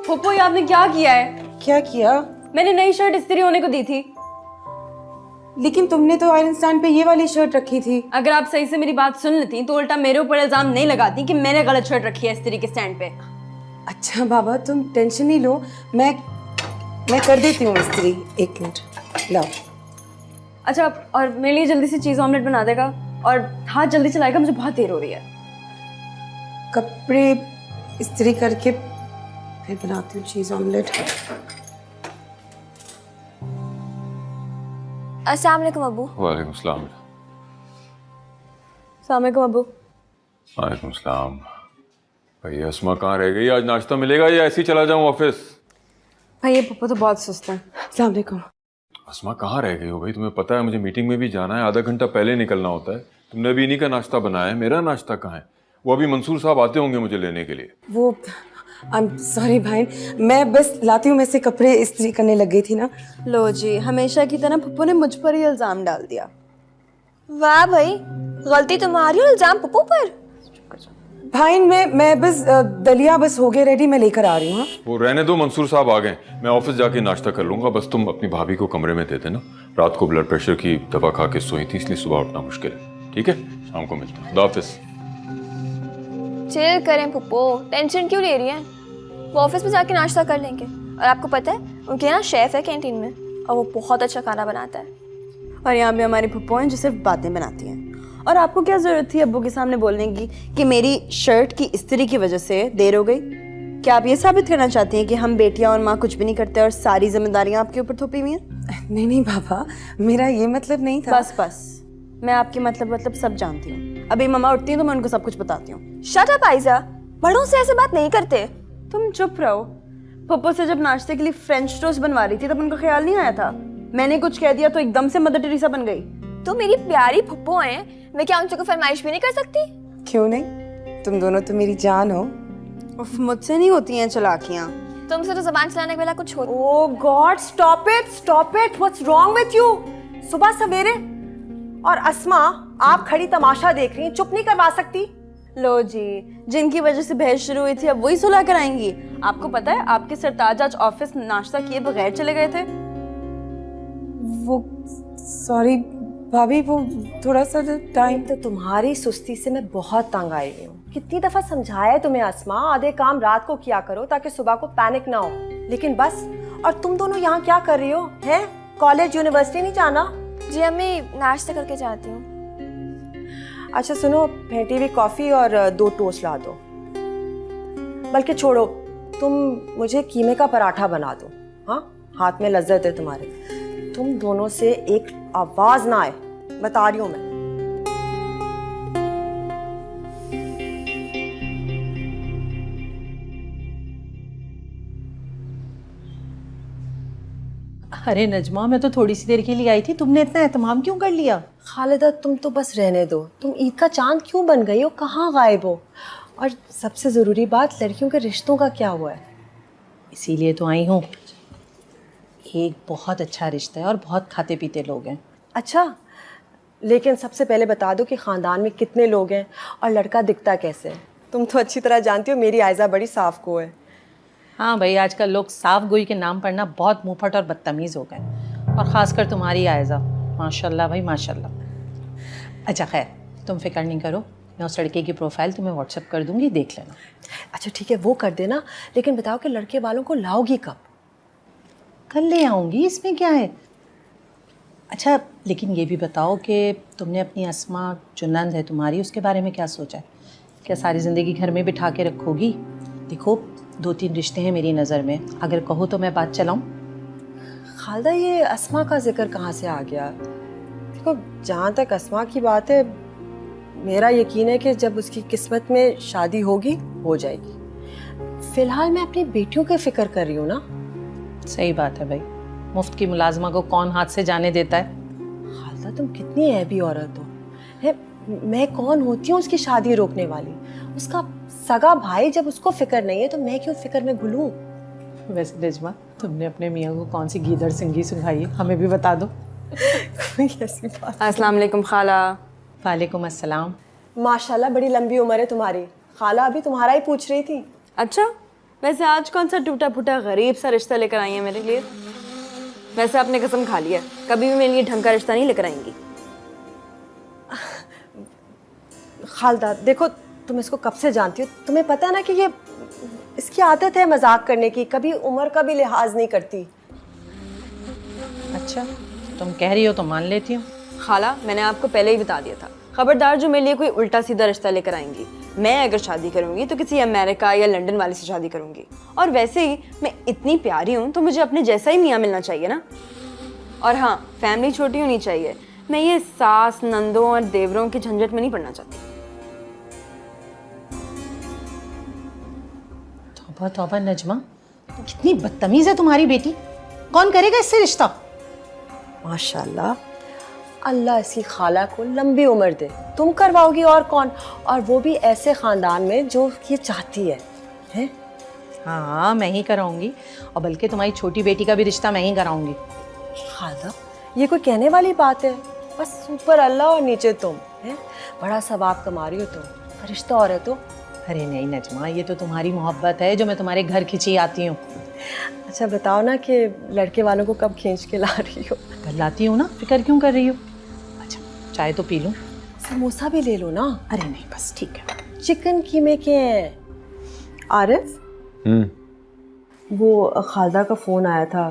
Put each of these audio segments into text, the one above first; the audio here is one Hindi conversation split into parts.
फुप्पो ये आपने क्या किया है? क्या किया? मैंने नई शर्ट इस्त्री होने को दी थी। लेकिन तुमने तो आयरन स्टैंड पे ये वाली शर्ट रखी थी। अगर आप सही से मेरी बात सुन लेती तो उल्टा मेरे ऊपर इल्जाम नहीं लगाती कि मैंने गलत शर्ट रखी है इस्त्री के स्टैंड पे। अच्छा बाबा तुम टेंशन नहीं लो, मैं कर देती हूँ इस्त्री। एक मिनट लाओ। अच्छा, और मेरे लिए जल्दी से चीज़ ऑमलेट बना देगा और हाथ जल्दी चलाएगा, मुझे बहुत देर हो रही है। कपड़े इस्त्री करके फिर बनाती हूँ चीज़ ऑमलेट। अस्सलाम वालेकुम अब्बू। वालेकुम सलाम। अस्सलाम वालेकुम अब्बू। वालेकुम सलाम। भाई अस्मा कहाँ रह गई? आज नाश्ता मिलेगा या ऐसे ही चला जाऊँ ऑफिस? भाई ये पप्पा तो बहुत सुस्त है। अस्सलाम वालेकुम। अस्मा कहाँ रह गई हो भाई? तुम्हें पता है मुझे मीटिंग में भी जाना है, आधा घंटा पहले निकलना होता है। तुमने अभी इन्हीं का नाश्ता बनाया है, मेरा नाश्ता कहाँ है? वो अभी मंसूर साहब आते होंगे मुझे लेने के लिए। वो आई एम सॉरी भाई, मैं बस लाती हूँ, मैं से कपड़े इस्त्री करने लग गई थी ना। लो जी, हमेशा की तरह पप्पू ने मुझ पर ही इल्जाम डाल दिया। वाह भाई, गलती तुम्हारी और इल्जाम पप्पू पर। भाई मैं बस दलिया बस हो गए रेडी, मैं लेकर आ रही हूँ। वो रहने दो, मंसूर साहब आ गए, मैं ऑफिस जाके नाश्ता कर लूंगा। बस तुम अपनी भाभी को कमरे में दे देना, रात को ब्लड प्रेशर की दवा खा के सोई थी इसलिए सुबह उठना मुश्किल है। ठीक है, शाम को मिलते हैं। खुदा हाफिज। चिल करें पप्पू, टेंशन क्यों ले रही हैं? वो ऑफिस में जाके नाश्ता कर लेंगे। और आपको पता है उनके यहाँ शेफ है कैंटीन में और वो बहुत अच्छा खाना बनाता है। और यहाँ पे हमारी पप्पो हैं जो सिर्फ बातें बनाती हैं। और आपको क्या जरूरत थी अब्बू के सामने बोलने की कि मेरी शर्ट की इस्त्री की वजह से देर हो गई? क्या आप ये साबित करना चाहती हैं कि हम बेटियां और माँ कुछ भी नहीं करते और सारी जिम्मेदारियां आपके ऊपर थोपी हुई हैं? नहीं बाबा, मेरा ये मतलब नहीं था। बस मैं आपकी मतलब सब जानती हूँ। अभी मम्मा उठती हैं तो मैं उनको सब कुछ बताती हूँ। शट अप आइजा, बड़ों से ऐसे बात नहीं करते। तुम चुप रहो। पप्पो से जब नाश्ते के लिए फ्रेंच टोस्ट बनवा रही थी तब उनको ख्याल नहीं आया था? मैंने कुछ कह दिया तो एकदम से मदर टेरेसा बन गई। तो मेरी प्यारी फुप्पो हैं, मैं क्या उनसे कोई फरमाइश भी नहीं कर सकती? क्यों नहीं, तुम दोनों तो मेरी जान हो। उफ, मुझसे नहीं होती हैं चालाकियाँ। तुमसे तो जुबान चलाने के वाला कुछ हो। Oh God, stop it! What's wrong with you? सुबह सवेरे और अस्मा, आप खड़ी तमाशा देख रही हैं, चुप नहीं करवा सकती? लो जी, जिनकी वजह से बहस शुरू हुई थी अब वही सुलह कराएंगी। आपको पता है आपके सरताज आज ऑफिस नाश्ता किए बगैर चले गए थे। वो सॉरी भाभी, वो थोड़ा सा टाइम। तो तुम्हारी सुस्ती से मैं बहुत तंग आई हुई हूँ। कितनी दफा समझाया है तुम्हें अस्मा, आधे काम रात को किया करो ताकि सुबह को पैनिक ना हो। लेकिन बस, और तुम दोनों यहाँ क्या कर रही हो? हैं? कॉलेज यूनिवर्सिटी नहीं जाना? जी अम्मी, नाश्ता करके जाती हूँ। अच्छा सुनो, फेंटी हुई कॉफी और 2 टोस्ट ला दो। बल्कि छोड़ो, तुम मुझे कीमे का पराठा बना दो। हाँ, हाथ में लज्जत है तुम्हारे। तुम दोनों से एक आवाज ना आए, बता रही हूं मैं। अरे नजमा, मैं तो थोड़ी सी देर के लिए आई थी, तुमने इतना एहतमाम क्यों कर लिया? खालिदा, तुम तो बस रहने दो। तुम ईद का चांद क्यों बन गई हो? कहाँ गायब हो? और सबसे ज़रूरी बात, लड़कियों के रिश्तों का क्या हुआ है? इसीलिए तो आई हूँ। एक बहुत अच्छा रिश्ता है और बहुत खाते पीते लोग हैं। अच्छा, लेकिन सबसे पहले बता दो कि ख़ानदान में कितने लोग हैं और लड़का दिखता कैसे है? तुम तो अच्छी तरह जानती हो मेरी आयज़ा बड़ी साफ को है। हाँ भाई, आजकल लोग साफ गोई के नाम पर ना बहुत मुंहफट और बदतमीज़ हो गए, और ख़ासकर तुम्हारी आयज़ा, माशाल्लाह भाई माशाल्लाह। अच्छा खैर, तुम फिक्र नहीं करो, मैं उस लड़के की प्रोफाइल तुम्हें व्हाट्सएप कर दूंगी, देख लेना। अच्छा ठीक है, वो कर देना, लेकिन बताओ कि लड़के वालों को लाओगी कब? कल ले आऊँगी, इसमें क्या है। अच्छा, लेकिन ये भी बताओ कि तुमने अपनी अस्मा जो नंद है तुम्हारी, उसके बारे में क्या सोचा है? क्या सारी ज़िंदगी घर में बिठा के रखोगी? देखो, 2-3 रिश्ते हैं मेरी नज़र में, अगर कहो तो मैं बात चलाऊं। खालिदा, ये अस्मा का जिक्र कहाँ से आ गया? देखो, जहाँ तक अस्मा की बात है, मेरा यकीन है कि जब उसकी किस्मत में शादी होगी, हो जाएगी। फ़िलहाल मैं अपनी बेटियों की फ़िक्र कर रही हूँ ना। सही बात है भाई, मुफ्त की मुलाजमा को कौन हाथ से जाने देता है। खालिदा, तुम कितनी ऐबी औरत हो। है, मैं कौन होती हूँ उसकी शादी रोकने वाली? उसका सगा भाई जब उसको फिक्र नहीं है तो मैं क्यों फिक्र में घुलूं? वैसे नजमा, तुमने अपने मियाँ को कौन सी गीदड़ सिंगी सुनाई है, हमें भी बता दो। कोई ऐसी बात। अस्सलाम वालेकुम खाला। वालेकुम अस्सलाम। माशाल्लाह, बड़ी लंबी उम्र है तुम्हारी। खाला अभी तुम्हारा ही पूछ रही थी। अच्छा, वैसे आज कौन सा टूटा फूटा गरीब सा रिश्ता लेकर आई हैं मेरे लिए? वैसे आपने कसम खा लिया कभी भी मेरे लिए ढंग का रिश्ता नहीं लेकर आएंगी। खालदा देखो, तुम इसको कब से जानती हो, तुम्हें पता है ना कि ये इसकी आदत है मजाक करने की, कभी उम्र का भी लिहाज नहीं करती। अच्छा, तुम कह रही हो तो मान लेती हूँ। खाला, मैंने आपको पहले ही बता दिया था, खबरदार जो मेरे लिए कोई उल्टा सीधा रिश्ता लेकर आएंगी। मैं अगर शादी करूंगी तो किसी अमेरिका या लंदन वाले से शादी करूंगी। और वैसे ही मैं इतनी प्यारी हूँ तो मुझे अपने जैसा ही मियाँ मिलना चाहिए ना। और हाँ, फैमिली छोटी होनी चाहिए। मैं ये सास, नंदों और देवरों की झंझट में नहीं पड़ना चाहती। तौबा तौबा नजमा, कितनी बदतमीज है तुम्हारी बेटी। कौन करेगा इससे रिश्ता? माशाल्लाह, अल्लाह इसकी खाला को लंबी उम्र दे। तुम करवाओगी और कौन, और वो भी ऐसे ख़ानदान में जो ये चाहती है, हैं? हाँ, मैं ही कराऊंगी, और बल्कि तुम्हारी छोटी बेटी का भी रिश्ता मैं ही कराऊंगी। खाला, ये कोई कहने वाली बात है? बस ऊपर अल्लाह और नीचे तुम, हैं? बड़ा सवाब कमा रही हो तुम, फरिश्ता औरत हो। अरे नहीं नजमा, ये तो तुम्हारी मोहब्बत है जो मैं तुम्हारे घर खिंची आती हूँ। अच्छा बताओ ना कि लड़के वालों को कब खींच के ला रही हो? कर लाती हूँ ना, फिक्र क्यों कर रही हो? अच्छा, चाय तो पी लूँ? समोसा भी ले लो ना। अरे नहीं, बस ठीक है। चिकन कीमे के हैं। आरिफ, वो खालदा का फ़ोन आया था,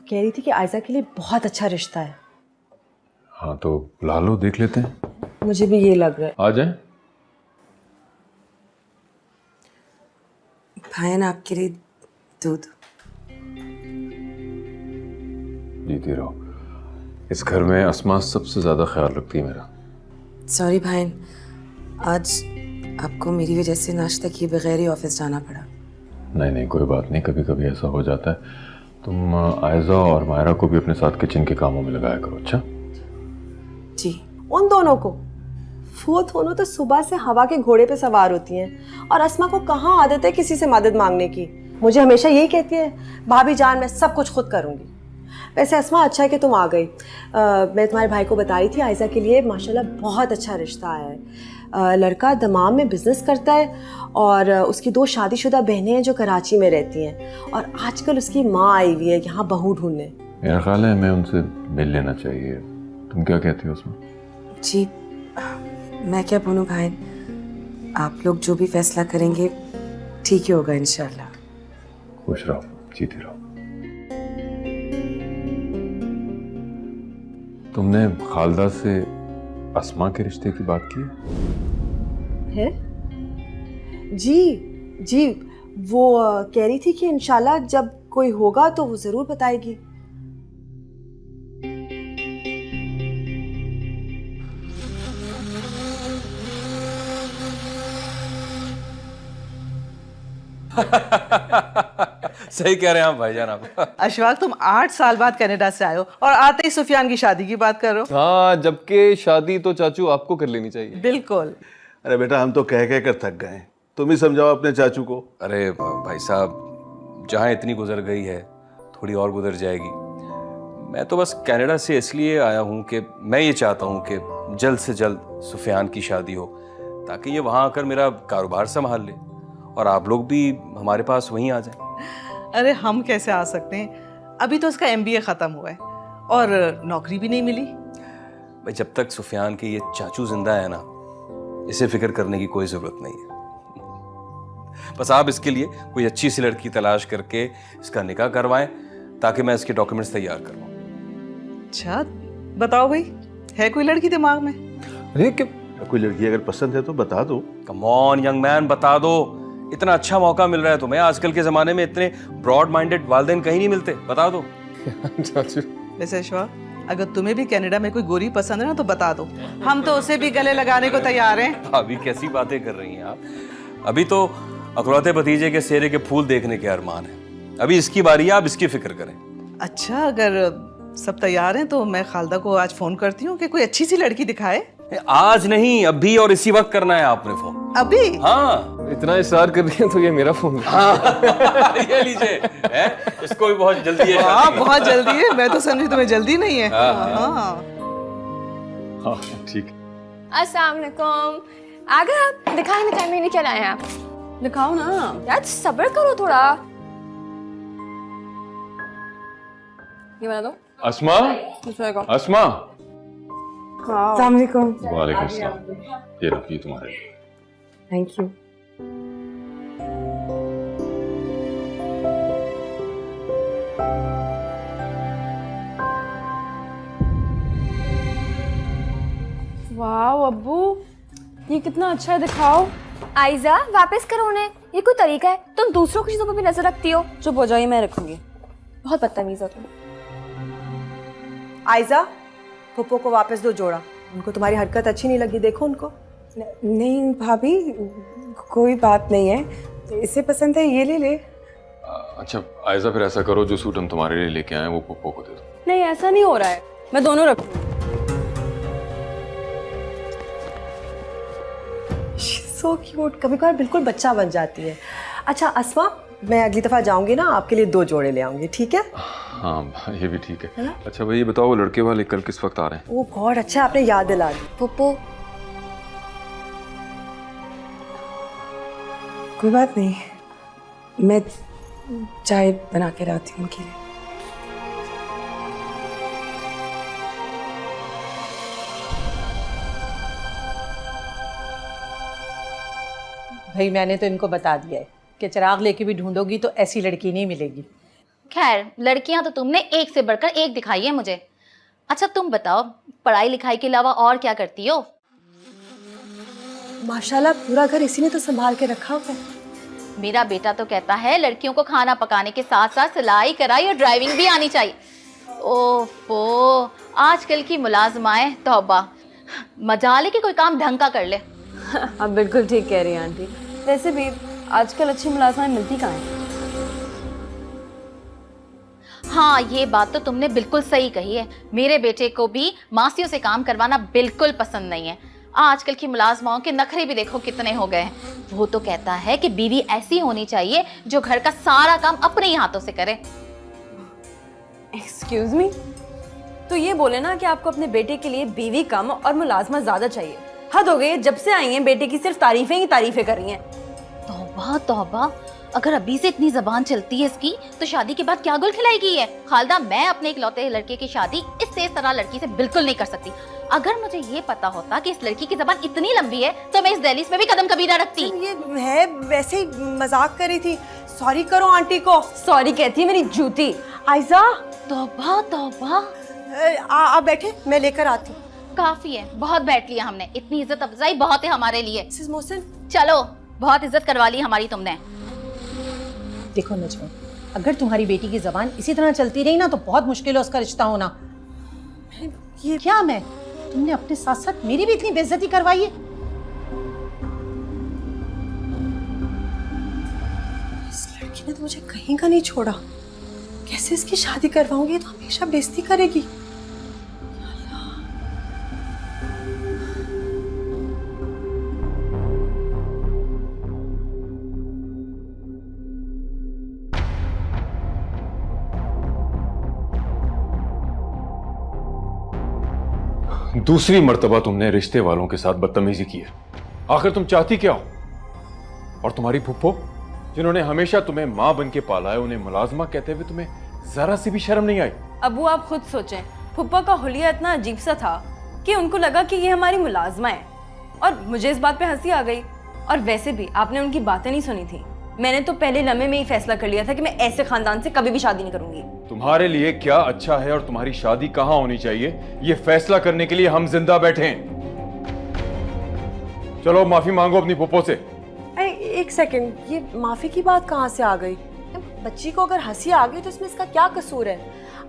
कह रही थी कि आयजा के लिए बहुत अच्छा रिश्ता है। हाँ तो ला लो, देख लेते हैं। मुझे भी ये लग रहा है। आ जाए। भाईन आपके लिए दूध। जीती रहो। इस घर में अस्मा सबसे ज्यादा ख्याल रखती है मेरा। सॉरी भाईन, आज आपको मेरी वजह से नाश्ता किए बगैर ही ऑफिस जाना पड़ा। नहीं नहीं, कोई बात नहीं, कभी कभी ऐसा हो जाता है। तुम आयजा और मायरा को भी अपने साथ किचन के कामों में लगाया करो। अच्छा जी। उन दोनों को, वो दोनों तो सुबह से हवा के घोड़े पे सवार होती हैं, और अस्मा को कहाँ आदत है किसी से मदद मांगने की। मुझे हमेशा यही कहती है, भाभी जान मैं सब कुछ खुद करूँगी। वैसे अस्मा, अच्छा है कि तुम आ गई। मैं तुम्हारे भाई को बता रही थी, आयजा के लिए माशाल्लाह बहुत अच्छा रिश्ता है। लड़का दमाम में बिजनेस करता है, और उसकी 2 शादीशुदा बहनें हैं जो कराची में रहती हैं, और आजकल उसकी माँ आई हुई है यहाँ बहू ढूंढने। मेरा ख्याल है हमें उनसे मिल लेना चाहिए। तुम क्या कहती हो उसमें? जी, मैं क्या बोलूँ भाई, आप लोग जो भी फैसला करेंगे ठीक ही होगा इंशाल्लाह। खुश रहो, जीती रहो। तुमने खालदा से अस्मा के रिश्ते की बात की है? जी जी, वो कह रही थी कि इंशाल्लाह जब कोई होगा तो वो ज़रूर बताएगी। सही कह रहे हैं आप भाईजान। आप अशफाक, तुम 8 साल बाद कनाडा से आए हो और आते ही सुफियान की शादी की बात कर रहे हो। हाँ, जबकि शादी तो चाचू आपको कर लेनी चाहिए। बिल्कुल। अरे बेटा, हम तो कह कर थक गए। तुम ही समझाओ अपने चाचू को। अरे भाई साहब, जहाँ इतनी गुजर गई है थोड़ी और गुजर जाएगी। मैं तो बस कनाडा से इसलिए आया हूँ कि मैं ये चाहता हूँ कि जल्द से जल्द सुफियान की शादी हो, ताकि ये वहाँ आकर मेरा कारोबार संभाल ले और आप लोग भी हमारे पास वहीं आ जाएं। अरे हम कैसे आ सकते हैं, अभी तो उसका MBA ख़त्म हुआ है और नौकरी भी नहीं मिली। भाई, जब तक सुफियान के ये चाचू जिंदा है ना, इसे फिक्र करने की कोई ज़रूरत नहीं है। बस आप इसके लिए कोई अच्छी सी लड़की तलाश करके इसका निकाह करवाएं, ताकि मैं इसके डॉक्यूमेंट्स तैयार करवाऊं। अच्छा बताओ भाई, है कोई लड़की दिमाग में? अरे कि कोई लड़की अगर पसंद है तो बता दो। कम ऑन यंग मैन, बता दो। इतना अच्छा मौका मिल रहा है तुम्हें। आजकल के ज़माने में इतने ब्रॉड माइंडेड वालिदैन कहीं नहीं मिलते। बता दो। चाचू, वैसे अशफाक, अगर तुम्हें भी कनाडा में कोई गोरी पसंद है ना तो बता दो, हम तो उसे भी गले लगाने को तैयार हैं। अभी कैसी बातें कर रही हैं आप? अभी तो अकलौते भतीजे के सेहरे के फूल देखने के अरमान है। अभी इसकी बारी है, आप इसकी फिक्र करें। अच्छा, अगर सब तैयार हैं तो मैं खालदा को आज फ़ोन करती हूँ कि कोई अच्छी सी लड़की दिखाए। आज नहीं, अभी और इसी वक्त करना है आपने फोन। अभी? हाँ, इतना इशरार कर रही है तो ये मेरा फोन है। हाँ। ये लीजिए, इसको भी बहुत जल्दी है। हाँ, बहुत जल्दी है। मैं तो समझी तुम्हें जल्दी नहीं है। हाँ। हाँ ठीक। अस्सलाम वालेकुम। आ गए आप? दिखाएं दिखाएं, मैंने क्या लाए हैं आप? दिखाओ ना। यार सब्र करो थोड़ा। ये बना दो। अस्मा, दूसरा का। अस्मा। अस्सलाम वालेकुम। वालेकुम सलाम। ये रखिए तुम्हारे लिए। Thank you. वाह अब्बू, ये कितना अच्छा है, दिखाओ। आयजा वापस करो उन्हें, ये कोई तरीका है? तुम दूसरों की चीजों पर भी नजर रखती हो। चुप हो जाइए, मैं रखूंगी। बहुत बदतमीज हो तुम। आयजा, फुप्पो को वापस दो जोड़ा। उनको तुम्हारी हरकत अच्छी नहीं लगी, देखो उनको। नहीं भाभी, कोई बात नहीं है, इसे पसंद है ये ले ले। अच्छा आयजा, फिर ऐसा करो, जो सूट हम तुम्हारे लिए लेके आए हैं वो पप्पो को दे दो। नहीं ऐसा नहीं हो रहा है, मैं दोनों रखूंगी। सो क्यूट, कभी कभार बिल्कुल बच्चा बन जाती है। अच्छा अस्मा, मैं अगली दफ़ा जाऊंगी ना, आपके लिए 2 जोड़े ले आऊंगी, ठीक है? हाँ ये भी ठीक है। अच्छा भाई ये बताओ, वो लड़के वाले कल किस वक्त आ रहे हैं? ओ गॉड, अच्छा आपने याद दिला दी। पुप्पो कोई बात नहीं, मैं चाय बना के लाती हूँ उनके लिए। भाई मैंने तो इनको बता दिया है कि चिराग लेके भी ढूंढोगी तो ऐसी लड़की नहीं मिलेगी। खैर लड़कियां तो तुमने एक से बढ़कर एक दिखाई है मुझे। अच्छा तुम बताओ, पढ़ाई लिखाई के अलावा और क्या करती हो? माशाल्लाह पूरा घर इसी ने तो संभाल के रखा हुआ है। मेरा बेटा तो कहता है लड़कियों को खाना पकाने के साथ साथ सिलाई कढ़ाई और ड्राइविंग भी आनी चाहिए। ओफो, आजकल की मुलाजमाएं, तौबा, मजाल कि कोई काम ढंग का कर ले। आप बिल्कुल ठीक कह रही हैं आंटी। वैसे भी आजकल अच्छी मुलाजमाएं मिलती कहाँ हैं? हाँ ये बात तो तुमने बिल्कुल सही कही है। मेरे बेटे को भी मासियों से काम करवाना बिल्कुल पसंद नहीं है। आजकल की मुलाजमाओं के नखरे भी देखो कितने हो गए हैं। वो तो कहता है कि बीवी ऐसी होनी चाहिए जो घर का सारा काम अपने ही हाथों से करे। एक्सक्यूज मी, तो ये बोले ना कि आपको अपने बेटे के लिए बीवी कम और मुलाजमा ज्यादा चाहिए। हद हो गई है, जब से आई हैं बेटे की सिर्फ तारीफें ही तारीफें कर रही हैं। तौबा तौबा, अगर अभी से इतनी जबान चलती है इसकी तो शादी के बाद क्या गुल खिलाएगी है। खालदा, मैं अपने इकलौते लड़के की शादी इस तेज तरह लड़की से बिल्कुल नहीं कर सकती। अगर मुझे ये पता होता कि इस लड़की की जबान इतनी लंबी है तो मैं इस दहलीज में भी कदम कभी ना रखती। ये है वैसे ही मजाक कर रही थी। सॉरी करो आंटी को। सॉरी कहती है मेरी जूती। आयजा, तौबा तौबा। आप बैठे, मैं लेकर आती हूँ। काफी है, बहुत बैठ लिया हमने। इतनी इज्जत अफजाई बहुत है हमारे लिए। मिसेस मोहसिन, चलो, बहुत इज्जत करवा ली हमारी तुमने। देखो नजमा, अगर तुम्हारी बेटी की जबान इसी तरह चलती रही ना तो बहुत मुश्किल है उसका रिश्ता होना। ये क्या मैं, तुमने अपने साथ साथ मेरी भी इतनी बेइज्जती करवाई है। इस लड़की ने तो मुझे कहीं का नहीं छोड़ा। कैसे इसकी शादी करवाऊंगी, तो हमेशा बेइज्जती करेगी। दूसरी मर्तबा तुमने रिश्ते वालों के साथ बदतमीजी की है। आखिर तुम चाहती क्या हो? और तुम्हारी फुप्पो, जिन्होंने हमेशा तुम्हें माँ बन के पाला है, उन्हें मुलाजमा कहते हुए तुम्हें जरा सी भी शर्म नहीं आई? अबू आप खुद सोचें, फुप्पा का हुलिया इतना अजीब सा था कि उनको लगा कि ये हमारी मुलाजमा है, और मुझे इस बात पे हंसी आ गई। और वैसे भी आपने उनकी बातें नहीं सुनी थी। मैंने तो पहले लम्हे में ही फैसला कर लिया था कि मैं ऐसे खानदान से कभी भी शादी नहीं करूंगी। तुम्हारे लिए क्या अच्छा है और तुम्हारी शादी कहाँ होनी चाहिए, ये फैसला करने के लिए हम जिंदा बैठे हैं। चलो माफी मांगो अपनी फुप्पो से। अरे एक सेकंड, ये माफी की बात कहाँ से आ गई? बच्ची को अगर हंसी आ गई तो इसमें इसका क्या कसूर है?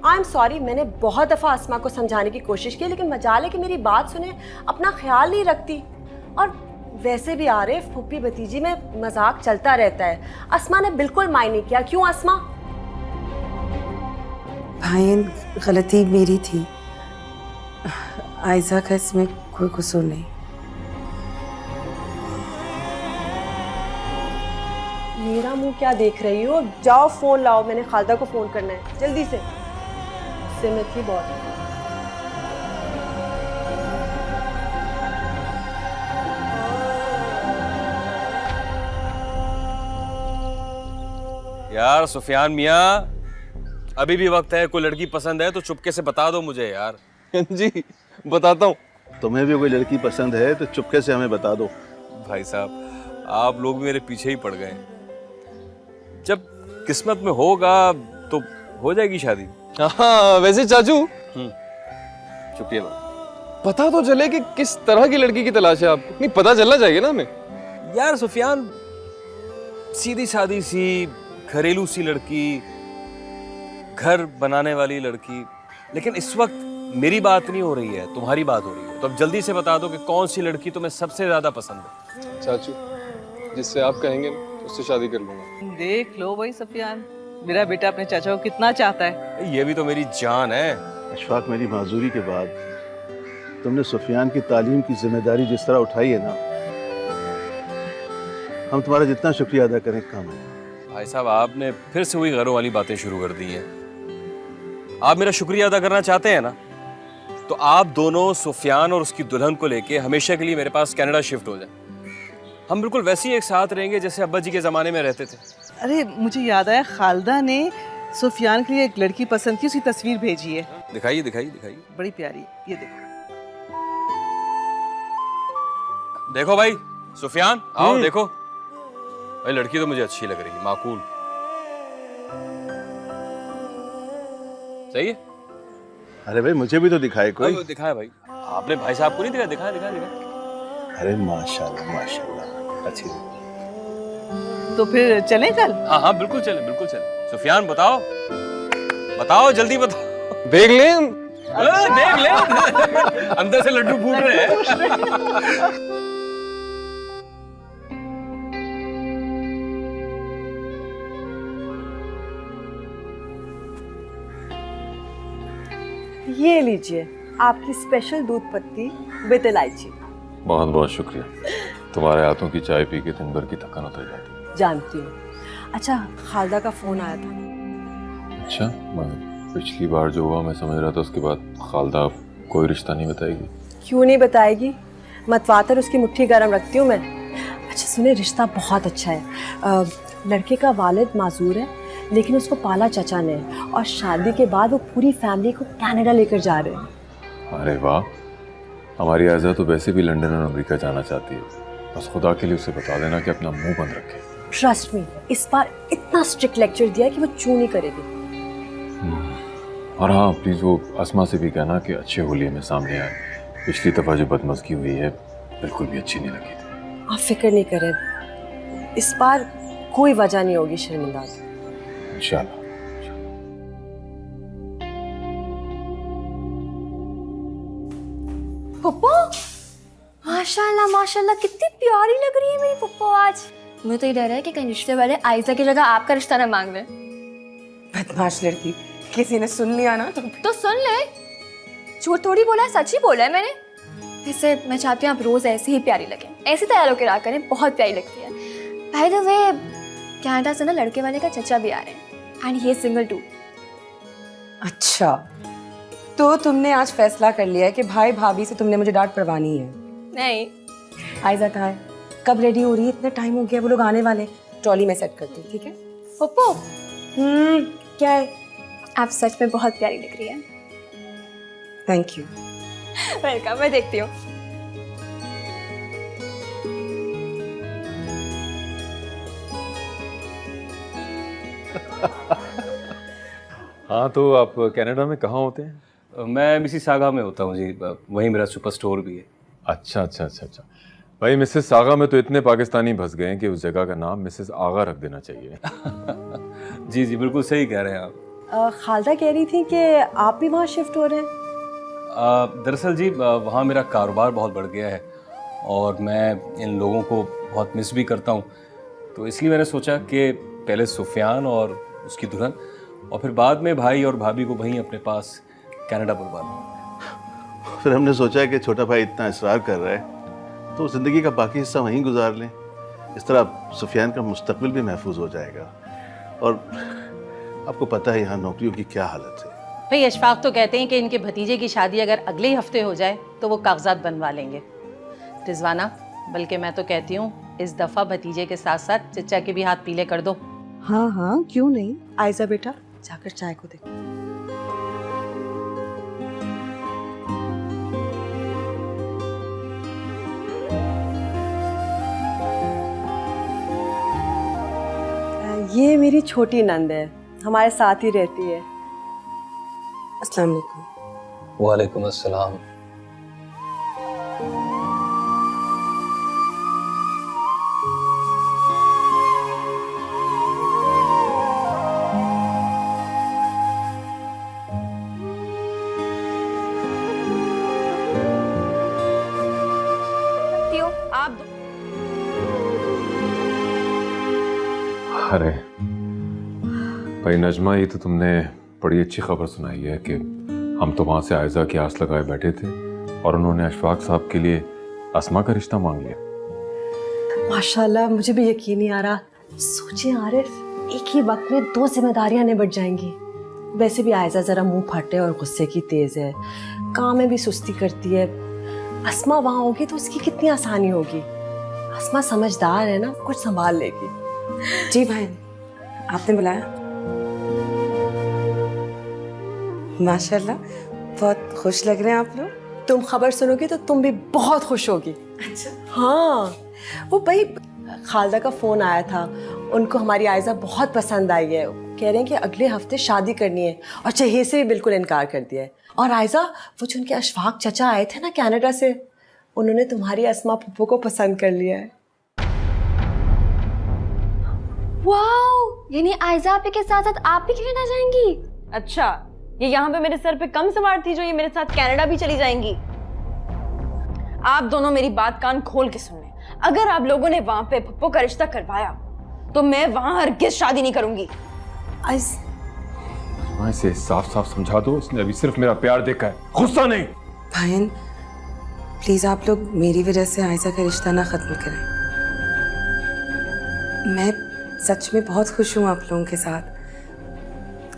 आई एम सॉरी, मैंने बहुत दफ़ा अस्मा को समझाने की कोशिश की, लेकिन मजाल है कि मेरी बात सुने, अपना ख्याल नहीं रखती। और वैसे भी आरिफ, फुप्पी भतीजी में मजाक चलता रहता है। अस्मा ने बिल्कुल माइंड नहीं किया। क्यों अस्मा? भाईन, गलती मेरी थी, आयजा का इसमें कोई कसूर नहीं। मेरा मुंह क्या देख रही हो? जाओ फोन लाओ, मैंने खालदा को फोन करना है, जल्दी से। उससे मैं थी बहुत। यार सुफियान मियाँ, अभी भी वक्त है। कोई लड़की पसंद है तो चुपके से बता दो मुझे यार। जी बताता हूँ। तुम्हें भी कोई लड़की पसंद है तो चुपके से हमें बता दो। भाई साहब, आप लोग भी मेरे पीछे ही पड़ गए। जब किस्मत में होगा तो हो जाएगी शादी। हाँ वैसे चाचू शुक्रिया। पता तो चले कि किस तरह की लड़की की तलाश है आपको। नहीं पता चलना चाहिए ना हमें। यार सुफियान, सीधी सादी सी घरेलू सी लड़की, घर बनाने वाली लड़की। लेकिन इस वक्त मेरी बात नहीं हो रही है, तुम्हारी बात हो रही है। तो अब जल्दी से बता दो कि कौन सी लड़की तुम्हें सबसे ज्यादा पसंद है। चाचू जिससे आप कहेंगे ना उससे शादी कर लूंगा। देख लो भाई सफियान, मेरा बेटा अपने चाचा को कितना चाहता है। ये भी तो मेरी जान है। अशफाक, मेरी माजूरी के बाद तुमने सुफियान की तालीम की जिम्मेदारी जिस तरह उठाई है ना, हम तुम्हारा जितना शुक्रिया अदा करें कम है। भाई साहब, आपने फिर से वही घरों वाली बातें शुरू कर दी हैं। आप मेरा शुक्रिया अदा करना चाहते हैं ना, तो आप दोनों सुफियान और उसकी दुल्हन को लेके हमेशा के लिए मेरे पास कनाडा शिफ्ट हो जाए। हम बिल्कुल वैसे ही एक साथ रहेंगे जैसे अब्बा जी के ज़माने में रहते थे। अरे मुझे याद आया, खालदा ने सुफियान के लिए एक लड़की पसंद की, उसकी तस्वीर भेजी है। दिखाइए दिखाइए दिखाइए। बड़ी प्यारी, ये देखो। देखो भाई सुफियान, आओ देखो। भाई लड़की तो मुझे अच्छी लग रही है, माकूल। सही है। अरे भाई मुझे भी तो दिखाए कोई। दिखाया भाई, आपने भाई साहब को नहीं दिखाया? दिखाया दिखाया दिखाया। अरे माशाल्लाह माशाल्लाह, अच्छी। तो फिर चलें कल? हाँ हाँ बिल्कुल चले, बिल्कुल चले। सुफियान बताओ, बताओ जल्दी बताओ। देख लें। देख ले। अंदर से लड्डू फूट रहे हैं। ये लीजिए आपकी स्पेशल दूध पत्ती विद इलायची। बहुत बहुत शुक्रिया। तुम्हारे हाथों की चाय पी के दिन भर की थकान उतर जाती है। जानती हूँ। अच्छा, खालदा का फोन आया था। अच्छा, मैं पिछली बार जो हुआ मैं समझ रहा था उसके बाद खालदा कोई रिश्ता नहीं बताएगी। क्यों नहीं बताएगी? मतवातर उसकी मुट्ठी गर्म रखती हूँ मैं। अच्छा सुने, रिश्ता बहुत अच्छा है। लड़के का वालिद माजूर है, लेकिन उसको पाला चचा ने, और शादी के बाद वो पूरी फैमिली को कनाडा लेकर जा रहे हैं। अरे वाह, हमारी आयजा तो वैसे भी लंदन और अमेरिका जाना चाहती है। बस खुदा के लिए उसे बता देना कि अपना मुंह बंद रखे। ट्रस्ट मी, इस बार इतना स्ट्रिक्ट लेक्चर दिया कि वो चू नहीं करेगी। और हाँ प्लीज़ वो अस्मा से भी कहना कि अच्छे होलिये में सामने आए। पिछली दफ़ा जो बदमज़गी हुई है बिल्कुल भी अच्छी नहीं लगी थी। आप फिक्र नहीं करें, इस बार कोई वजह नहीं होगी शर्मिंदा की। इंशाल्लाह। पप्पो, माशाल्लाह माशाल्लाह कितनी प्यारी लग रही है मेरी पप्पो आज। मुझे तो ये डर है कि कहीं रिश्ते वाले आयजा की जगह आपका रिश्ता ना मांग ले। बदमाश लड़की, किसी ने सुन लिया ना तो सुन ले, झूठ थोड़ी बोला है, सच ही बोला है मैंने। वैसे मैं चाहती हूँ आप रोज ऐसे ही प्यारी लगे, ऐसे तैयार होकर रहा करें, बहुत प्यारी लगती है। बाय द वे, कनाडा से ना लड़के वाले का चचा भी आ रहे हैं, and he is single two. अच्छा, तो तुमने आज फैसला कर लिया है कि भाई भाभी से तुमने मुझे डांट पड़वानी है? नहीं। आयजा कहाँ है? कब रेडी हो रही है? इतना टाइम हो गया, वो लोग आने वाले। ट्रॉली में सेट करती हूँ, ठीक है? पप्पो, क्या है? आप सच में बहुत प्यारी लग रही है। Thank you. वेलकम, मैं देखती हूँ। हाँ तो आप कनाडा में कहाँ होते हैं? मैं मिसिसागा में होता हूँ जी, वहीं मेरा सुपर स्टोर भी है। अच्छा अच्छा अच्छा अच्छा। भाई मिसेस सागा में तो इतने पाकिस्तानी फंस गए हैं कि उस जगह का नाम मिसेस आगा रख देना चाहिए। जी जी बिल्कुल सही कह रहे हैं आप। खालदा कह रही थी कि आप भी वहाँ शिफ्ट हो रहे हैं। दरअसल जी वहाँ मेरा कारोबार बहुत बढ़ गया है और मैं इन लोगों को बहुत मिस भी करता हूँ, तो इसलिए मैंने सोचा कि पहले सुफियान और उसकी दुल्हन और फिर बाद में भाई और भाभी को वहीं अपने पास कनाडा बुलवा लूँ। फिर हमने सोचा कि छोटा भाई इतना इसरार कर रहा है तो ज़िंदगी का बाकी हिस्सा वहीं गुजार लें। इस तरह सुफियान का मुस्तकबिल भी महफूज हो जाएगा। और आपको पता है यहाँ नौकरियों की क्या हालत है। भाई अशफाक तो कहते हैं कि इनके भतीजे की शादी अगर अगले ही हफ्ते हो जाए तो वो कागजात बनवा लेंगे। रिजवाना, बल्कि मैं तो कहती हूँ इस दफ़ा भतीजे के साथ साथ चचा के भी हाथ पीले कर दो। हाँ हाँ, क्यों नहीं। आयजा बेटा, जाकर चाय को देखो। ये मेरी छोटी नंद है, हमारे साथ ही रहती है। अस्सलाम वालेकुम। वालेकुम अस्सलाम। आप अरे भाई नजमा, ये तो तुमने बड़ी अच्छी खबर सुनाई है कि हम तो वहां से आयजा की आस लगाए बैठे थे और उन्होंने अशफाक साहब के लिए अस्मा का रिश्ता मांग लिया। माशाल्लाह, मुझे भी यकीन नहीं आ रहा। सोचिए आरिफ, एक ही वक्त में 2 जिम्मेदारियां निपट जाएंगी। वैसे भी आयजा जरा मुंह फटे और गुस्से की तेज है, काम में भी सुस्ती करती है। अस्मा वहां होगी तो उसकी कितनी आसानी होगी। अस्मा समझदार है ना, कुछ संभाल लेगी। जी भाई, आपने बुलाया? माशाल्लाह, बहुत खुश लग रहे हैं आप लोग। तुम खबर सुनोगे तो तुम भी बहुत खुश होगी। अच्छा। हाँ, वो भाई खालदा का फोन आया था, उनको हमारी आयजा बहुत पसंद आई है। कह रहे हैं कि अगले हफ्ते शादी करनी है और जहेज से भी बिल्कुल इनकार कर दिया है। और आयजा, वो जो उनके अशफाक चचा आए थे ना कनाडा से, उन्होंने तुम्हारी अस्मा फुप्पो को पसंद कर लिया है। वाओ, यानी आयजा आपे के साथ साथ आप भी कनाडा जाएंगी? अच्छा, ये यहाँ पे मेरे सर पे कम सवार थी जो ये मेरे साथ कनाडा भी चली जाएंगी। आप दोनों मेरी बात कान खोल के सुन लें। अगर आप लोगों ने वहां पे पप्पो का रिश्ता करवाया तो मैं वहां हरगिज शादी नहीं करूंगी। इसे साफ साफ समझा दो, इसने अभी सिर्फ मेरा प्यार देखा है, गुस्सा नहीं। भाईन, प्लीज आप लोग मेरी वजह से आयजा का रिश्ता ना खत्म करें। मैं सच में बहुत खुश हूँ आप लोगों के साथ।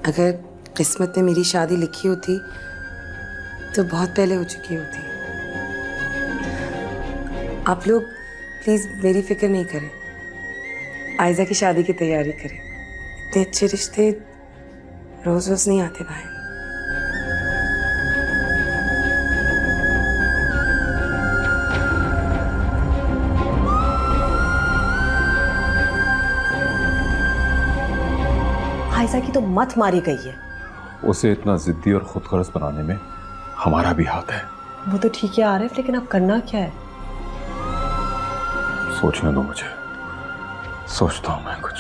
अगर किस्मत में मेरी शादी लिखी होती तो बहुत पहले हो चुकी होती। आप लोग प्लीज मेरी फिक्र नहीं करें, आयजा की शादी की तैयारी करें। इतने अच्छे रिश्ते रोज रोज नहीं आते भाई। आयजा की तो मत मारी गई है। उसे इतना जिद्दी और खुदगर्ज बनाने में हमारा भी हाथ है। वो तो ठीक है आरिफ, लेकिन अब करना क्या है? सोचने दो मुझे, सोचता हूं मैं कुछ।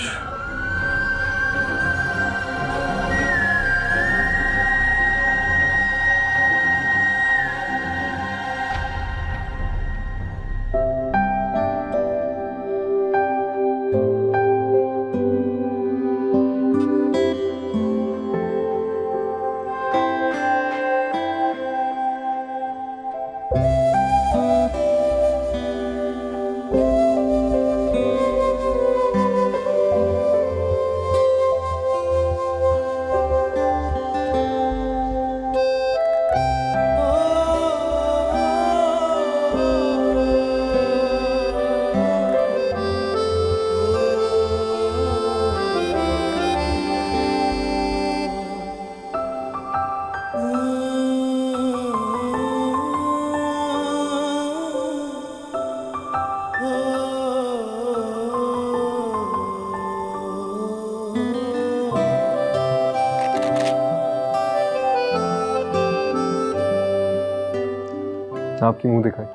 आपकी मुंह दिखाई।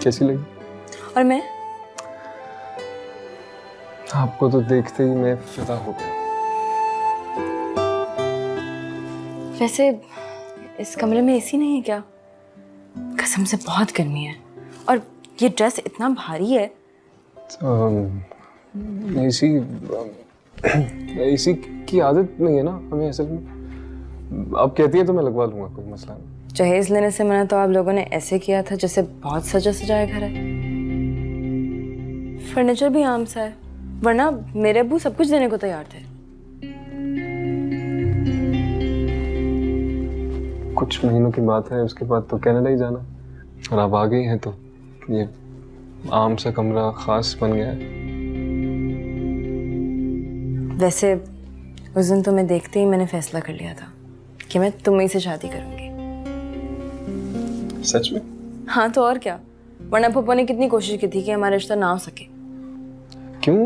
कैसी लगी? और मैं आपको तो देखते ही मैं फिदा हो गया। वैसे इस कमरे में एसी नहीं है क्या? कसम से बहुत गर्मी है और ये ड्रेस इतना भारी है। एसी की आदत नहीं है ना हमें असल में। आप कहती हैं तो मैं लगवा लूंगा, कोई मसला नहीं। जहेज लेने से मना तो आप लोगों ने ऐसे किया था जैसे बहुत सजा सजाया घर है। फर्नीचर भी आम सा है, वरना मेरे अब्बू सब कुछ देने को तैयार थे। कुछ महीनों की बात है, उसके बाद तो कनाडा ही जाना, और आप आ गई हैं तो ये आम सा कमरा खास बन गया है। वैसे उस दिन तुम्हें देखते ही मैंने फैसला कर लिया था कि मैं तुम्हीं से शादी करूंगी। सच में? हाँ तो और क्या, वरना पप्पा ने कितनी कोशिश की थी कि हमारा रिश्ता ना हो सके। क्यों?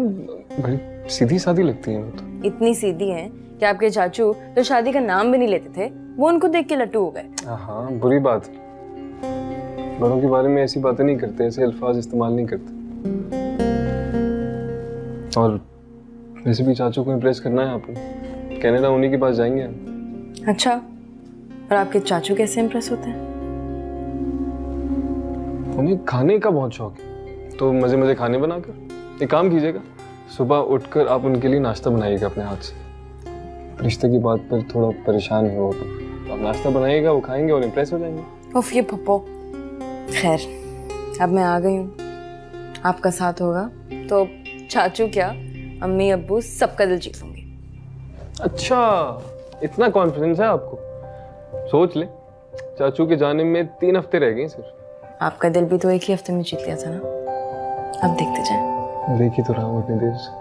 बड़ी सीधी सादी लगती है वो तो। इतनी सीधी है कि आपके चाचू तो शादी का नाम भी नहीं लेते थे, वो उनको देख के लट्टू हो गए। हाँ, बुरी बात है। बड़ों के बारे में ऐसी बातें नहीं करते, ऐसे अल्फाज इस्तेमाल नहीं करते। और वैसे भी चाचू को इम्प्रेस करना है आपने, कनाडा उन्हीं के पास जाएंगे हम। अच्छा, और आपके चाचू कैसे इम्प्रेस होते हैं? उन्हें खाने का बहुत शौक है, तो मजे मजे खाने बनाकर। एक काम कीजिएगा, सुबह उठकर आप उनके लिए नाश्ता बनाइएगा अपने हाथ से। रिश्ते की बात पर थोड़ा परेशान है वो, तो आप नाश्ता बनाइएगा, वो खाएंगे और इम्प्रेस हो जाएंगे। उफ ये पप्पो। खैर, अब मैं आ गई हूँ, आपका साथ होगा तो चाचू क्या अम्मी अब्बू सबका दिल जीत लूंगी। अच्छा, इतना कॉन्फिडेंस है आपको? सोच ले, चाचू के जाने में 3 हफ्ते रह गए सिर्फ। आपका दिल भी तो एक ही हफ्ते में जीत लिया था ना, अब देखते जाएं। देख ही तो रहा हूँ इतनी देर से।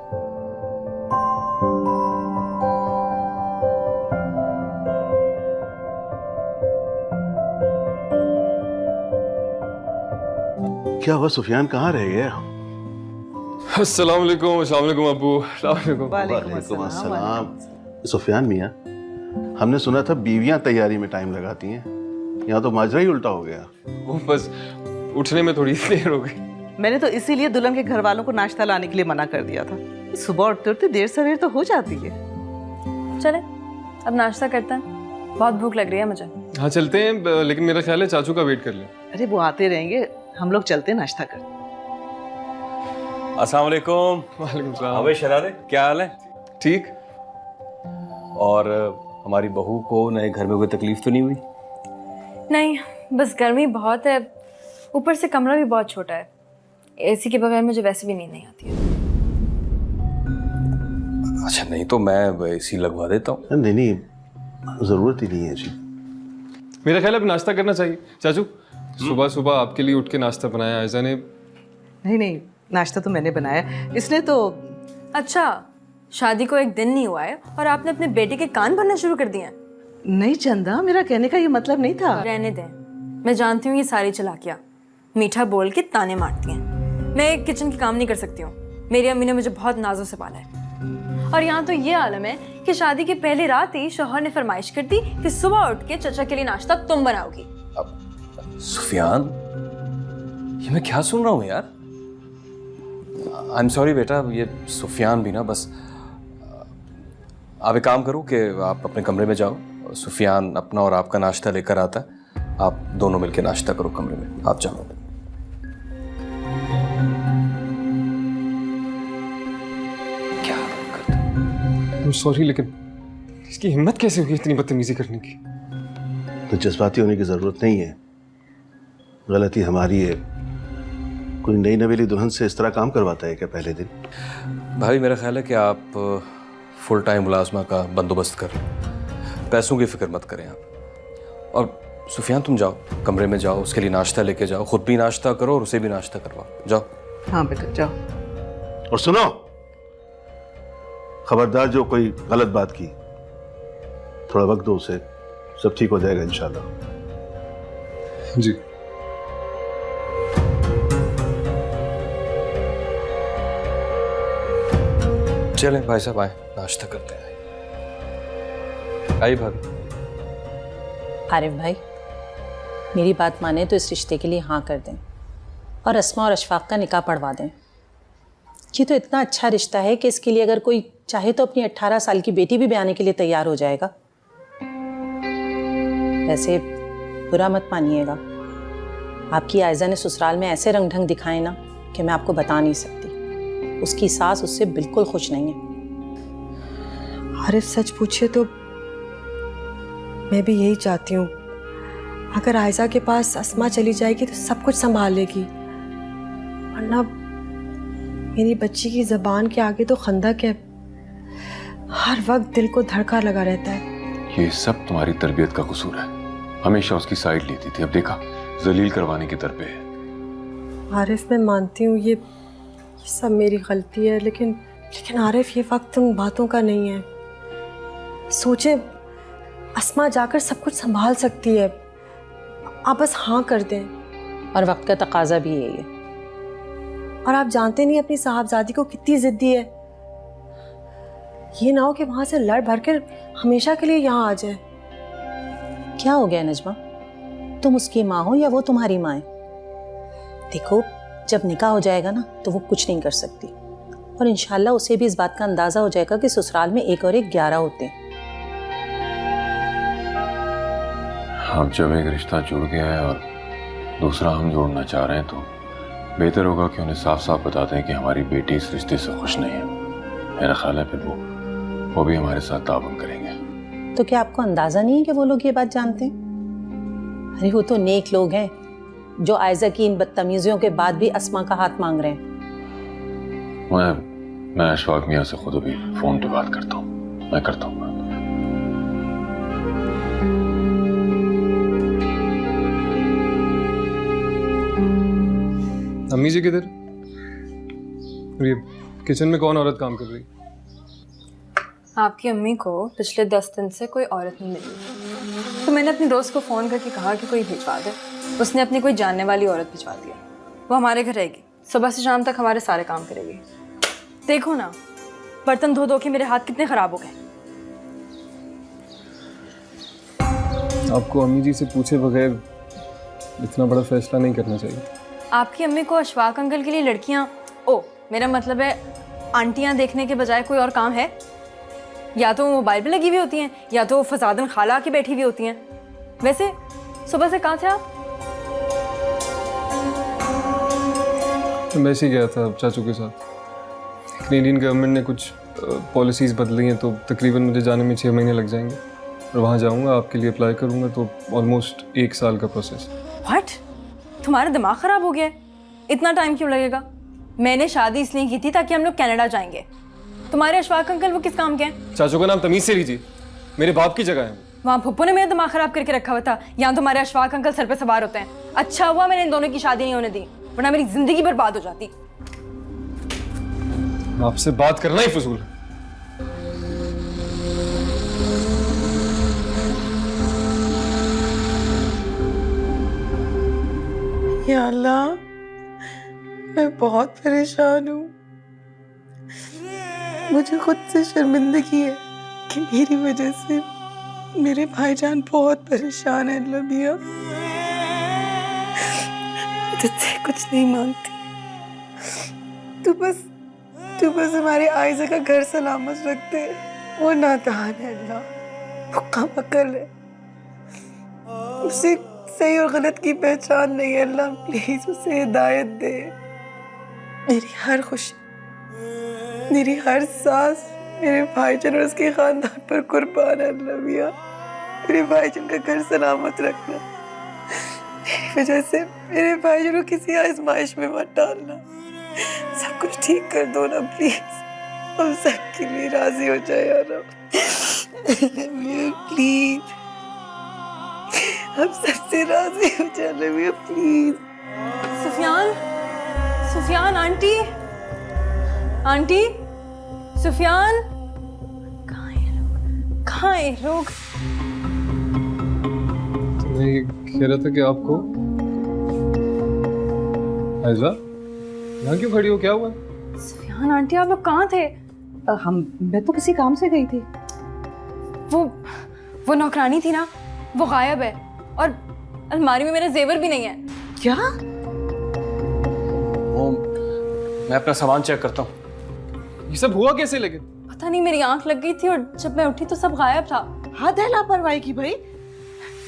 क्या हुआ सुफियान, कहाँ रह गया? अस्सलाम वालेकुम, अस्सलाम वालेकुम अब्बू। अस्सलाम वालेकुम। वालेकुम अस्सलाम। सुफियान मियाँ, हमने सुना था बीवियां तैयारी में टाइम लगाती हैं, यहाँ तो माजरा ही उल्टा हो गया। वो बस उठने में थोड़ी देर हो गई। मैंने तो इसीलिए दुल्हन के घर वालों को नाश्ता लाने के लिए मना कर दिया था। सुबह उठते उठते देर सवेर तो हो जाती है। चले अब नाश्ता करते हैं, बहुत भूख लग रही है मुझे। हाँ चलते हैं, लेकिन मेरा ख्याल है चाचू का वेट कर लें। अरे वो आते रहेंगे, हम लोग चलते हैं नाश्ता कर। अस्सलाम वालेकुम। वालेकुम सलाम। अबे शरारे, क्या हाल है? ठीक। और हमारी बहू को नए घर में कोई तकलीफ तो नहीं हुई? नहीं, बस गर्मी बहुत है, ऊपर से कमरा भी बहुत छोटा है। एसी के बगैर मुझे वैसे भी नींद नहीं आती है। अच्छा, नहीं तो मैं एसी लगवा देता हूँ। नहीं नहीं, जरूरत ही नहीं है जी। मेरा ख्याल है अब नाश्ता करना चाहिए। चाचू, सुबह सुबह आपके लिए उठ के नाश्ता बनाया आयजा ने। नहीं नहीं, नाश्ता तो मैंने बनाया, इसने तो। अच्छा, शादी को एक दिन नहीं हुआ है और आपने अपने बेटे के कान भरना शुरू कर दिए हैं। नहीं चंदा, मेरा कहने का ये मतलब नहीं था। रहने दें, मैं जानती हूँ ये सारी चालाकियाँ मीठा बोल के ताने मारती हैं। मैं किचन के काम नहीं कर सकती हूँ, मेरी अम्मी ने मुझे बहुत नाजों से पाला है। और यहाँ तो ये आलम है कि शादी की पहली रात ही शौहर ने फरमाइश कर दी कि सुबह उठ के चचा के लिए नाश्ता तुम बनाओगी। सुफियान, ये मैं क्या सुन रहा हूँ यार? आई एम सॉरी बेटा, ये सुफियान भी ना बस। आप एक काम करो कि आप अपने कमरे में जाओ, सुफियान अपना और आपका नाश्ता लेकर आता है, आप दोनों मिलकर नाश्ता करो कमरे में। आप जाओ। क्या करते? सॉरी, लेकिन इसकी हिम्मत कैसे हुई इतनी बदतमीजी करने की? तो जज्बाती होने की जरूरत नहीं है, गलती हमारी है। कोई नई नवेली दुल्हन से इस तरह काम करवाता है क्या पहले दिन? भाई मेरा ख्याल है कि आप फुल टाइम मुलाजमा का बंदोबस्त कर लें, पैसों की फिक्र मत करें आप। और सुफियान, तुम जाओ कमरे में जाओ, उसके लिए नाश्ता लेके जाओ, खुद भी नाश्ता करो और उसे भी नाश्ता करवाओ। जाओ। हाँ बेटा जाओ। और सुनो, खबरदार जो कोई गलत बात की, थोड़ा वक्त दो उसे, सब ठीक हो जाएगा इंशाल्लाह। जी। चलें भाई साहब, आए नाश्ता करते हैं। आइए भाभी। आरिफ भाई, मेरी बात माने तो इस रिश्ते के लिए हाँ कर दें और अस्मा और अशफाक का निकाह पढ़वा दें। ये तो इतना अच्छा रिश्ता है कि इसके लिए अगर कोई चाहे तो अपनी 18 साल की बेटी भी ब्याने के लिए तैयार हो जाएगा। वैसे बुरा मत मानिएगा, आपकी आयजा ने ससुराल में ऐसे रंग ढंग दिखाए ना कि मैं आपको बता नहीं सकती। उसकी सास उससे बिल्कुल खुश नहीं है। आरिफ सच पूछे तो मैं भी यही चाहती हूँ, अगर आयजा के पास अस्मा चली जाएगी तो सब कुछ संभाल लेगी, वरना मेरी बच्ची की ज़बान के आगे तो खंदक है, हर वक्त दिल को धड़का लगा रहता है। ये सब तुम्हारी तरबियत का कसूर है। हमेशा उसकी साइड लेती थी, अब देखा जलील करवाने की दर पे है। आरिफ, मैं मानती हूँ ये सब मेरी गलती है, लेकिन आरिफ ये वक्त उन बातों का नहीं है। सोचे अस्मा जाकर सब कुछ संभाल सकती है, आप बस हाँ कर दें। और वक्त का तकाजा भी यही है। और आप जानते नहीं अपनी साहबजादी को कितनी जिद्दी है। ये ना हो कि वहां से लड़ भर कर हमेशा के लिए यहाँ आ जाए। क्या हो गया नजमा, तुम उसकी माँ हो या वो तुम्हारी माँ है? देखो, जब निकाह हो जाएगा ना तो वो कुछ नहीं कर सकती, और इंशाल्लाह उसे भी इस बात का अंदाजा हो जाएगा कि ससुराल में 1 और 1 11 होते हैं। अब जब एक रिश्ता जुड़ गया है और दूसरा हम जोड़ना चाह रहे हैं, तो बेहतर होगा कि उन्हें साफ साफ बता दें कि हमारी बेटी इस रिश्ते से खुश नहीं है। मेरा ख्याल है फिर वो भी हमारे साथ ताउन करेंगे। तो क्या आपको अंदाजा नहीं है कि वो लोग ये बात जानते हैं? अरे वो तो नेक लोग हैं जो आयजा की इन बदतमीजियों के बाद भी अस्मा का हाथ मांग रहे हैं। मैं अशफाक मियां से खुद भी फोन पे बात करता हूँ। मैं करता हूँ बात। अम्मी जी किधर? ये किचन में कौन औरत काम कर रही? आपकी अम्मी को पिछले 10 दिन से कोई औरत नहीं मिली, तो मैंने अपने दोस्त को फ़ोन करके कहा कि कोई भिजवा दे। उसने अपनी कोई जानने वाली औरत भिजवा दिया। वो हमारे घर रहेगी, सुबह से शाम तक हमारे सारे काम करेगी। देखो ना, बर्तन धो धो के मेरे हाथ कितने ख़राब हो गए। आपको अम्मी जी से पूछे बगैर इतना बड़ा फैसला नहीं करना चाहिए। आपकी अम्मी को अशफाक अंकल के लिए लड़कियां, मेरा मतलब है आंटियां देखने के बजाय कोई और काम है? या तो वो मोबाइल पे लगी हुई होती हैं, या तो फसादन खाला आके बैठी हुई होती हैं। वैसे सुबह से कहाँ थे आप? मैं ऐसे ही गया था चाचू के साथ। इंडियन गवर्नमेंट ने कुछ पॉलिसीज़ बदली हैं, तो तकरीबन मुझे जाने में 6 महीने लग जाएंगे। और वहाँ जाऊँगा, आपके लिए अप्लाई करूँगा, तो ऑलमोस्ट 1 साल का प्रोसेस। व्हाट? तुम्हारा दिमाग ख़राब हो गया है? इतना टाइम क्यों लगेगा? मैंने शादी इसलिए की थी ताकि हम लोग कनाडा जाएंगे। तुम्हारे अशफाक अंकल वो किस काम के हैं? चाचू का नाम तमीज़ से लीजिए, मेरे बाप की जगह है। वहाँ फुप्पो ने मेरा दिमाग ख़राब करके रखा हुआ था, यहाँ तुम्हारे अशफाक अंकल सर पे सवार होते हैं। अच्छा हुआ मैंने इन दोनों की शादी नहीं होने दी, वरना मेरी ज़िंदगी बर्बाद हो जाती। आपसे बात करना ही फजूल है। या अल्लाह, मैं बहुत परेशान हूँ। मुझे खुद से शर्मिंदगी है कि मेरी वजह से मेरे भाईजान बहुत परेशान है। अल्लाह मियां, तुझसे कुछ नहीं मांगती, तू बस हमारे आयजा का घर सलामत रख दे। वो नादान है अल्लाह, वो कम अकल है, उसे सही और गलत की पहचान नहीं है। अल्लाह प्लीज उसे हिदायत दे। मेरी हर खुशी, मेरी हर सांस मेरे भाईजान और उसके खानदान पर कुर्बान है। अल्लाह मियां, मेरे भाईजान का घर सलामत रखना। मेरी वजह से मेरे भाईजान को किसी आजमाइश में मत डालना। सब कुछ ठीक कर दो ना प्लीज, हम सबके लिए राजी हो जाए यार। प्लीज हम सबसे राजी हो जाने में प्लीज। सुफियान आंटी, सुफियान, कहाँ है लोग? तो मैं ये कह रहा था कि आपको आयजा, यहाँ क्यों खड़ी हो, क्या हुआ? सुफियान आंटी, आप लोग कहाँ थे? मैं तो किसी काम से गई थी। वो नौकरानी थी ना, वो गायब है, और अलमारी में मेरे जेवर भी नहीं है। क्या? मैं अपना सामान चेक करता हूँ। ये सब हुआ कैसे? लेकिन पता नहीं, मेरी आंख लग गई थी और जब मैं उठी तो सब गायब था। हद है लापरवाही की भाई।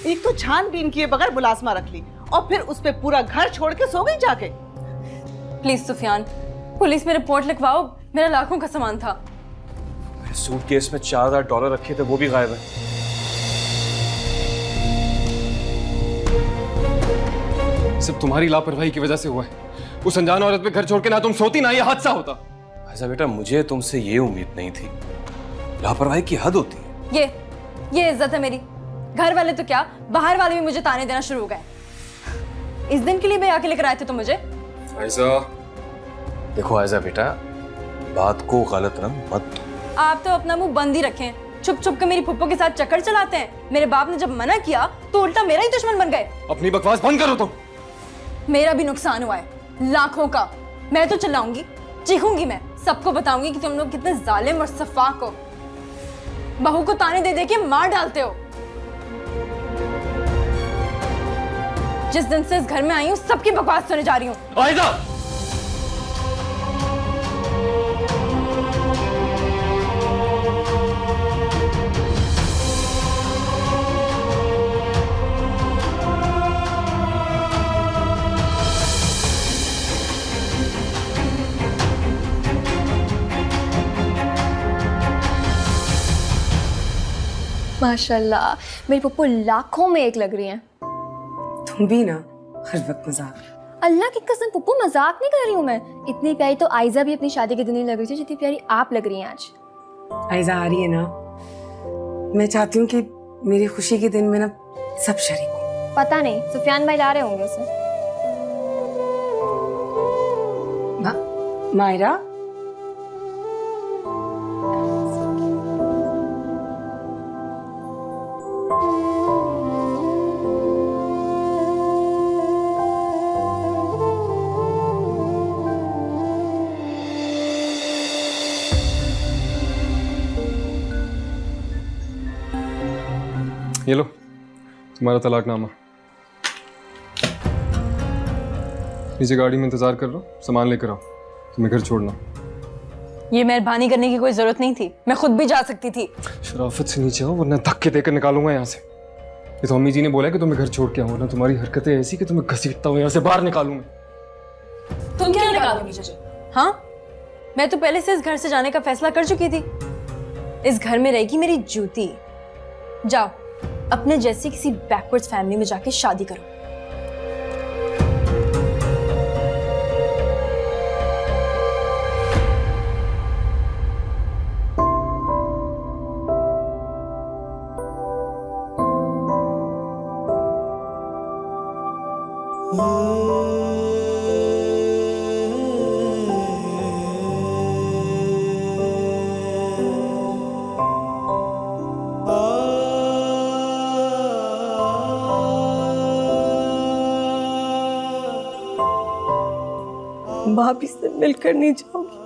एक तो छानबीन किए बगैर मुलाजमा रख ली और फिर उस पे पूरा घर छोड़ के सो गई जाके। प्लीज सुफियान, पुलिस में रिपोर्ट लिखवाओ, मेरा लाखों का सामान था। मेरे सूटकेस में $4000 रखे थे, वो भी गायब है। सब तुम्हारी लापरवाही की वजह से हुआ है। उस अनजान औरत पे घर छोड़ के ना तुम सोती ना ये हादसा होता। ऐसा बेटा, मुझे तुमसे ये उम्मीद नहीं थी। लापरवाही की हद होती है। ये इज्जत है मेरी। घर वाले तो क्या, बाहर वाले भी मुझे ताने देना शुरू हो गए। इस दिन के लिए भी आके लेकर आए थे तो मुझे। ऐसा देखो ऐसा बेटा, बात को गलत रंग मत दो। आप तो अपना मुंह बंद ही रखें। छुप छुप के मेरी फुप्पो के साथ चक्कर चलाते हैं। मेरे बाप ने जब मना किया तो उल्टा मेरा ही दुश्मन बन गए। अपनी बकवास बंद करो तुम। मेरा भी नुकसान हुआ है लाखों का। मैं तो चिल्लाऊंगी, चीखूंगी, मैं सबको बताऊंगी कि तुम लोग कितने जालिम और सफाक हो। बहू को ताने दे दे के मार डालते हो। जिस दिन से इस घर में आई हूँ सबकी बकवास सुने जा रही हूँ। आयजा, माशाल्लाह, मेरी पप्पू लाखों में एक लग रही हैं। तुम भी ना हर वक्त मजाक। अल्लाह की कसम पप्पू, मजाक नहीं कर रही हूँ मैं। इतनी प्यारी तो आयजा भी अपनी शादी के दिन नहीं लग रही थी जितनी प्यारी आप लग रही हैं आज। आयजा आ रही है ना, मैं चाहती हूँ कि मेरी खुशी के दिन में ना सब शरीक हो। पता नहीं, सुफियान भाई ला रहे होंगे उसे। मायरा, ये लो तुम्हारा तलाकनामा। नीचे गाड़ी में इंतजार कर लो, सामान लेकर आओ, तुम्हें घर छोड़ना। ये मेहरबानी करने की कोई जरूरत नहीं थी, मैं खुद भी जा सकती थी। शराफत से नीचे आओ वरना धक्के देकर निकालूंगा यहाँ से। ये तो अम्मी जी ने बोला है कि तुम्हें घर छोड़ के आऊँ, वरना तुम्हारी हरकतें ऐसी कि तुम्हें घसीटता हूँ यहाँ से बाहर निकालूंगा। तुम क्या निकालोगी मुझे? हाँ, मैं तो पहले से इस घर से जाने का फैसला कर चुकी थी। इस घर में रहेगी मेरी जूती। जाओ अपने जैसी किसी बैकवर्ड्स फैमिली में जाके शादी करो। भाभी से मिलकर नहीं जाऊंगी।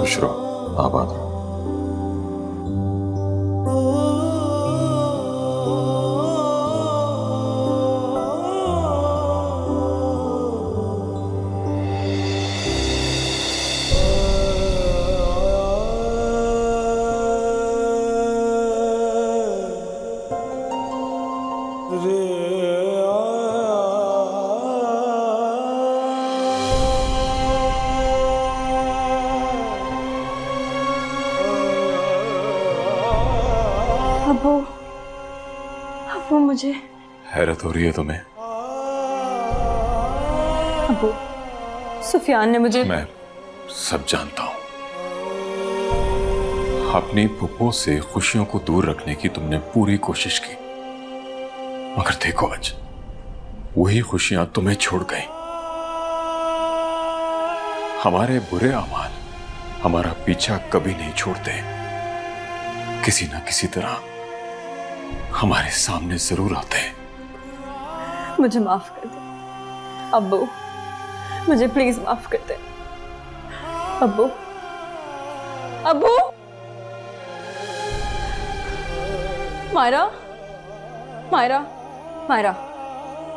खुश रहो, आबाद रहो। अब्बू मुझे हैरत हो रही है तुम्हें? अब्बू, सुफियान ने मुझे। मैं सब जानता हूं। अपनी फुप्पो से खुशियों को दूर रखने की तुमने पूरी कोशिश की, मगर देखो आज वही खुशियां तुम्हें छोड़ गई। हमारे बुरे अमाल हमारा पीछा कभी नहीं छोड़ते, किसी ना किसी तरह हमारे सामने जरूर आते हैं। मुझे माफ कर दे अब्बू, मुझे प्लीज माफ कर दे अब्बू। अब्बू, मायरा, मायरा, मायरा,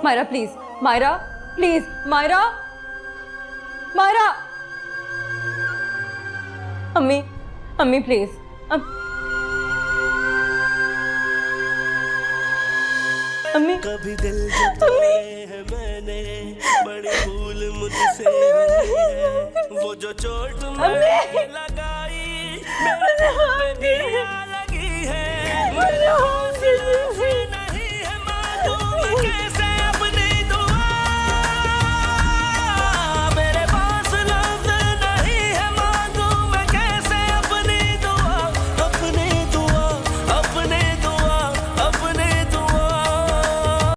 मायरा प्लीज, मायरा प्लीज, मायरा, मायरा, अम्मी, अम्मी प्लीज, अम्मी, कभी दिल जो तोड़े है मैंने, बड़ी भूल मुझसे हुई है, वो जो चोट मैंने लगाई मेरे दिल पे भी लगी है, मेरे होश